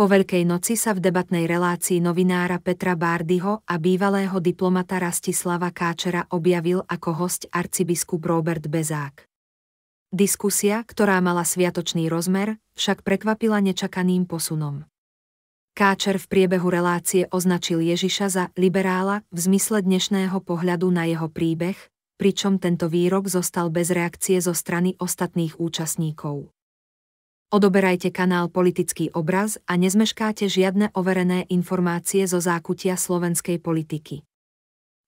Po Veľkej noci sa v debatnej relácii novinára Petra Bárdyho a bývalého diplomata Rastislava Káčera objavil ako hosť arcibiskup Róbert Bezák. Diskusia, ktorá mala sviatočný rozmer, však prekvapila nečakaným posunom. Káčer v priebehu relácie označil Ježiša za liberála v zmysle dnešného pohľadu na jeho príbeh, pričom tento výrok zostal bez reakcie zo strany ostatných účastníkov. Odoberajte kanál Politický obraz a nezmeškáte žiadne overené informácie zo zákutia slovenskej politiky.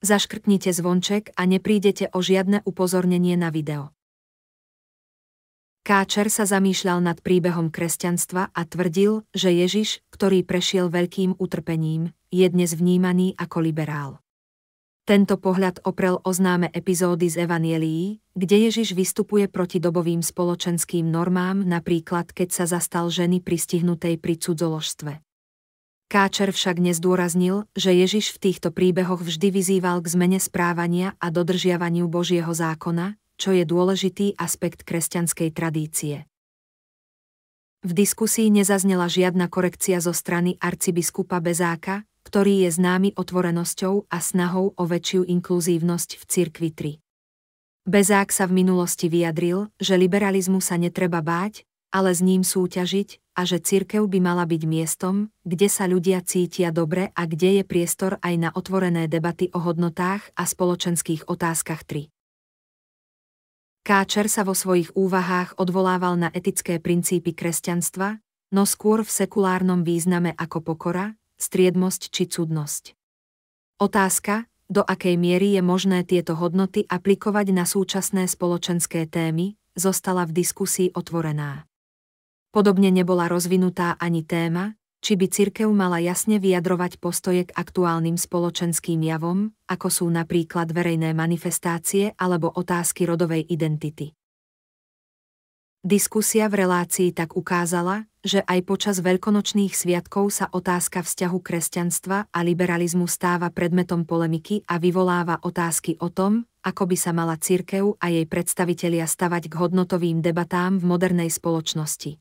Zaškrtnite zvonček a neprídete o žiadne upozornenie na video. Káčer sa zamýšľal nad príbehom kresťanstva a tvrdil, že Ježiš, ktorý prešiel veľkým utrpením, je dnes vnímaný ako liberál. Tento pohľad oprel o známe epizódy z Evanielií, kde Ježiš vystupuje proti dobovým spoločenským normám, napríklad keď sa zastal ženy pristihnutej pri cudzoložstve. Káčer však nezdôraznil, že Ježiš v týchto príbehoch vždy vyzýval k zmene správania a dodržiavaniu Božieho zákona, čo je dôležitý aspekt kresťanskej tradície. V diskusii nezaznela žiadna korekcia zo strany arcibiskupa Bezáka, ktorý je známy otvorenosťou a snahou o väčšiu inkluzívnosť v cirkvi 3. Bezák sa v minulosti vyjadril, že liberalizmu sa netreba báť, ale s ním súťažiť a že cirkev by mala byť miestom, kde sa ľudia cítia dobre a kde je priestor aj na otvorené debaty o hodnotách a spoločenských otázkach 3. Káčer sa vo svojich úvahách odvolával na etické princípy kresťanstva, no skôr v sekulárnom význame ako pokora, striedmosť či cudnosť. Otázka, do akej miery je možné tieto hodnoty aplikovať na súčasné spoločenské témy, zostala v diskusii otvorená. Podobne nebola rozvinutá ani téma, či by cirkev mala jasne vyjadrovať postoje k aktuálnym spoločenským javom, ako sú napríklad verejné manifestácie alebo otázky rodovej identity. Diskusia v relácii tak ukázala, že aj počas veľkonočných sviatkov sa otázka vzťahu kresťanstva a liberalizmu stáva predmetom polemiky a vyvoláva otázky o tom, ako by sa mala cirkev a jej predstavitelia stavať k hodnotovým debatám v modernej spoločnosti.